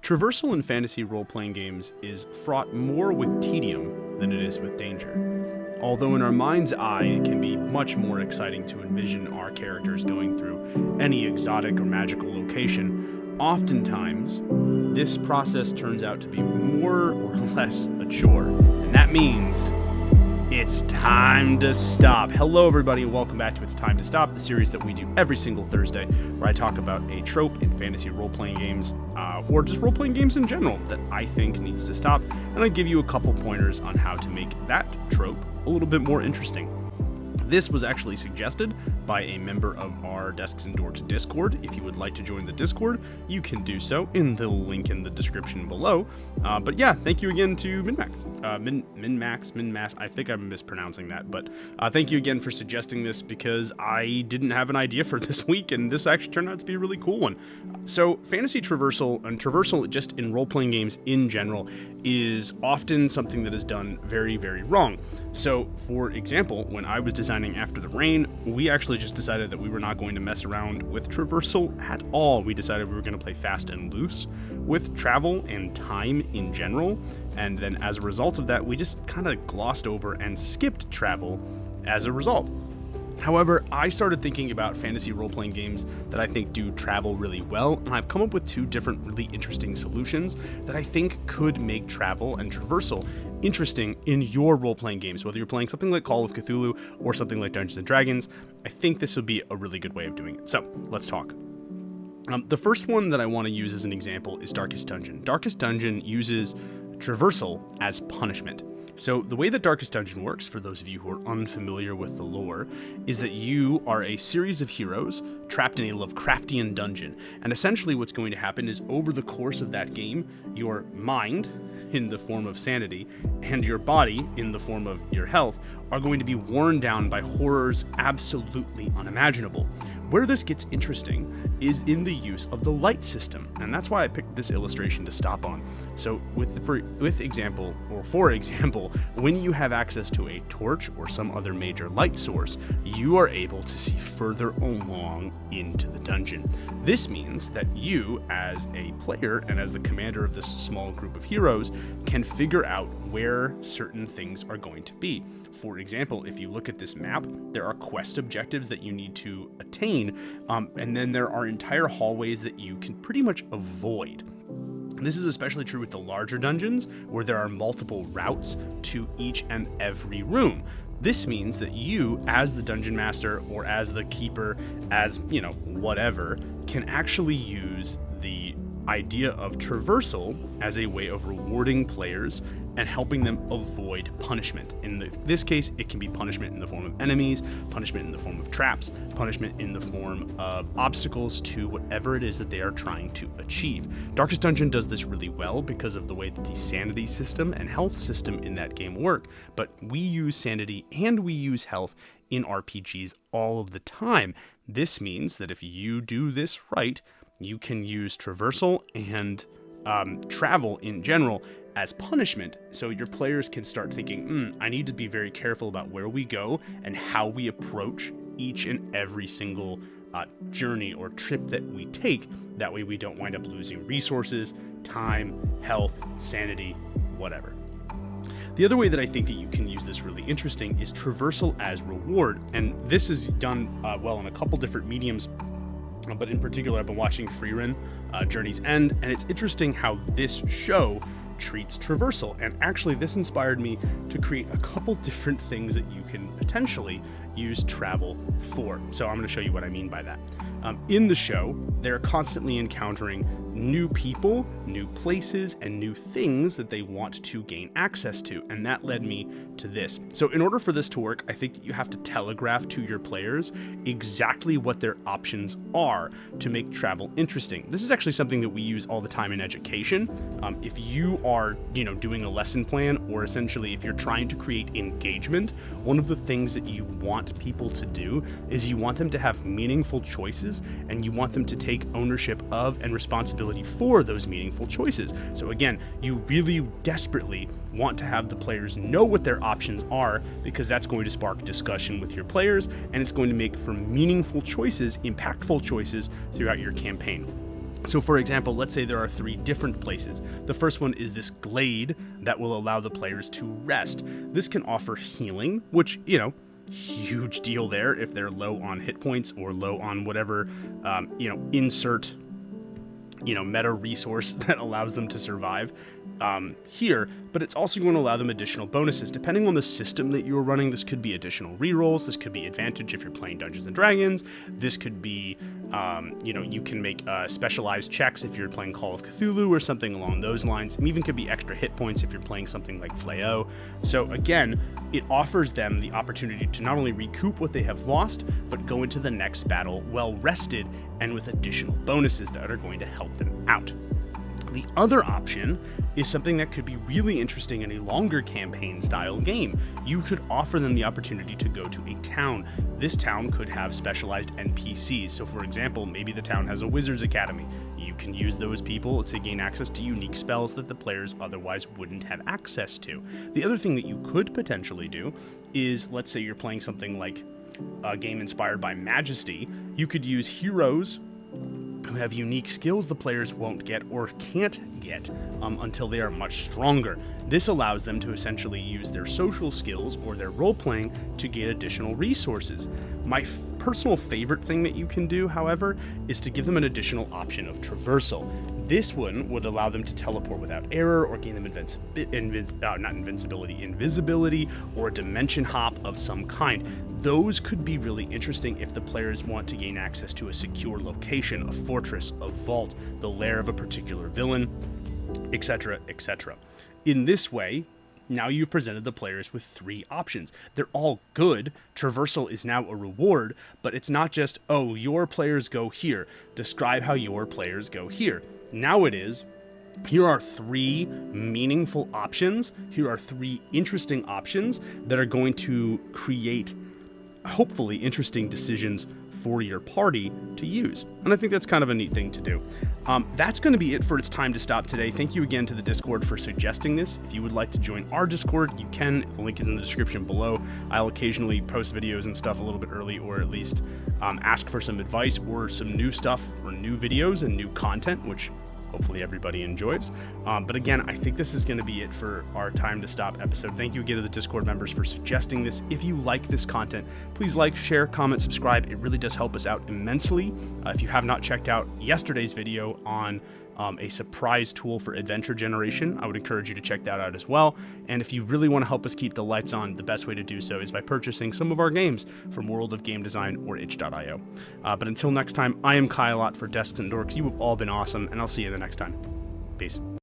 Traversal in fantasy role-playing games is fraught more with tedium than it is with danger. Although in our mind's eye it can be much more exciting to envision our characters going through any exotic or magical location, oftentimes this process turns out to be more or less a chore. And that means it's time to stop. Hello everybody and welcome back to It's Time to Stop, the series that we do every single Thursday where I talk about a trope in fantasy role-playing games or just role-playing games in general that I think needs to stop, and I give you a couple pointers on how to make that trope a little bit more interesting. This was actually suggested by a member of our Desks and Dorks Discord. If you would like to join the Discord, you can do so in the link in the description below. But yeah, thank you again to Minmax. I think I'm mispronouncing that, but thank you again for suggesting this because I didn't have an idea for this week, and this actually turned out to be a really cool one. So fantasy traversal and traversal just in role-playing games in general is often something that is done very, very wrong. So for example, when I was designing After the Rain, we actually just decided that we were not going to mess around with traversal at all. We decided we were going to play fast and loose with travel and time in general, and then as a result of that, we just kind of glossed over and skipped travel as a result. However, I started thinking about fantasy role-playing games that I think do travel really well, and I've come up with two different really interesting solutions that I think could make travel and traversal interesting in your role-playing games. Whether you're playing something like Call of Cthulhu or something like Dungeons & Dragons, I think this would be a really good way of doing it. So, let's talk. The first one that I want to use as an example is Darkest Dungeon. Darkest Dungeon uses traversal as punishment. So the way that Darkest Dungeon works, for those of you who are unfamiliar with the lore, is that you are a series of heroes trapped in a Lovecraftian dungeon. And essentially what's going to happen is over the course of that game, your mind, in the form of sanity, and your body, in the form of your health, are going to be worn down by horrors absolutely unimaginable. Where this gets interesting is in the use of the light system, and that's why I picked this illustration to stop on. So for example, when you have access to a torch or some other major light source, you are able to see further along into the dungeon. This means that you, as a player and as the commander of this small group of heroes, can figure out where certain things are going to be. For example, if you look at this map, there are quest objectives that you need to attain, and then there are entire hallways that you can pretty much avoid. This is especially true with the larger dungeons, where there are multiple routes to each and every room. This means that you, as the dungeon master or as the keeper, as, whatever, can actually use the idea of traversal as a way of rewarding players and helping them avoid punishment. In this case, it can be punishment in the form of enemies, punishment in the form of traps, punishment in the form of obstacles to whatever it is that they are trying to achieve. Darkest Dungeon does this really well because of the way that the sanity system and health system in that game work, but we use sanity and we use health in RPGs all of the time. This means that if you do this right, you can use traversal and travel in general as punishment, so your players can start thinking, I need to be very careful about where we go and how we approach each and every single journey or trip that we take. That way we don't wind up losing resources, time, health, sanity, whatever. The other way that I think that you can use this really interesting is traversal as reward, and this is done well in a couple different mediums. But in particular, I've been watching Freerun, Journey's End, and it's interesting how this show treats traversal. And actually, this inspired me to create a couple different things that you can potentially use travel for. So I'm going to show you what I mean by that. In the show, they're constantly encountering new people, new places, and new things that they want to gain access to, and that led me to this. So in order for this to work, I think that you have to telegraph to your players exactly what their options are to make travel interesting. This is actually something that we use all the time in education. If you are, doing a lesson plan, or essentially if you're trying to create engagement, one of the things that you want people to do is you want them to have meaningful choices, and you want them to take ownership of and responsibility for those meaningful choices. So again, you really desperately want to have the players know what their options are, because that's going to spark discussion with your players, and it's going to make for meaningful choices, impactful choices throughout your campaign. So for example, let's say there are 3 different places. The first one is this glade that will allow the players to rest. This can offer healing, which, huge deal there if they're low on hit points or low on whatever, insert, meta resource that allows them to survive here, but it's also going to allow them additional bonuses. Depending on the system that you're running, this could be additional rerolls, this could be advantage if you're playing Dungeons & Dragons, this could be, you can make specialized checks if you're playing Call of Cthulhu or something along those lines, and even could be extra hit points if you're playing something like Flayo. So again, it offers them the opportunity to not only recoup what they have lost, but go into the next battle well rested and with additional bonuses that are going to help them out. The other option is something that could be really interesting in a longer campaign style game. You could offer them the opportunity to go to a town. This town could have specialized NPCs. So for example, maybe the town has a wizard's academy. You can use those people to gain access to unique spells that the players otherwise wouldn't have access to. The other thing that you could potentially do is, let's say you're playing something like a game inspired by Majesty, you could use heroes who have unique skills the players won't get or can't get until they are much stronger. This allows them to essentially use their social skills or their role-playing to get additional resources. My personal favorite thing that you can do, however, is to give them an additional option of traversal. This one would allow them to teleport without error or gain them invisibility or a dimension hop of some kind. Those could be really interesting if the players want to gain access to a secure location, a fortress, a vault, the lair of a particular villain, etc., etc. In this way, now you've presented the players with 3 options. They're all good. Traversal is now a reward, but it's not just, oh, your players go here. Describe how your players go here. Now it is, here are 3 meaningful options. Here are 3 interesting options that are going to create, hopefully, interesting decisions for your party to use. And I think that's kind of a neat thing to do. That's going to be it for It's Time to Stop today. Thank you again to the Discord for suggesting this. If you would like to join our Discord, you can. The link is in the description below. I'll occasionally post videos and stuff a little bit early, or at least ask for some advice or some new stuff or new videos and new content, which hopefully everybody enjoys. But again, I think this is going to be it for our Time to Stop episode. Thank you again to the Discord members for suggesting this. If you like this content, please like, share, comment, subscribe. It really does help us out immensely. If you have not checked out yesterday's video on a surprise tool for adventure generation, I would encourage you to check that out as well. And if you really want to help us keep the lights on, the best way to do so is by purchasing some of our games from World of Game Design or itch.io. But until next time, I am Kyle Ott for Desks and Dorks. You have all been awesome, and I'll see you the next time. Peace.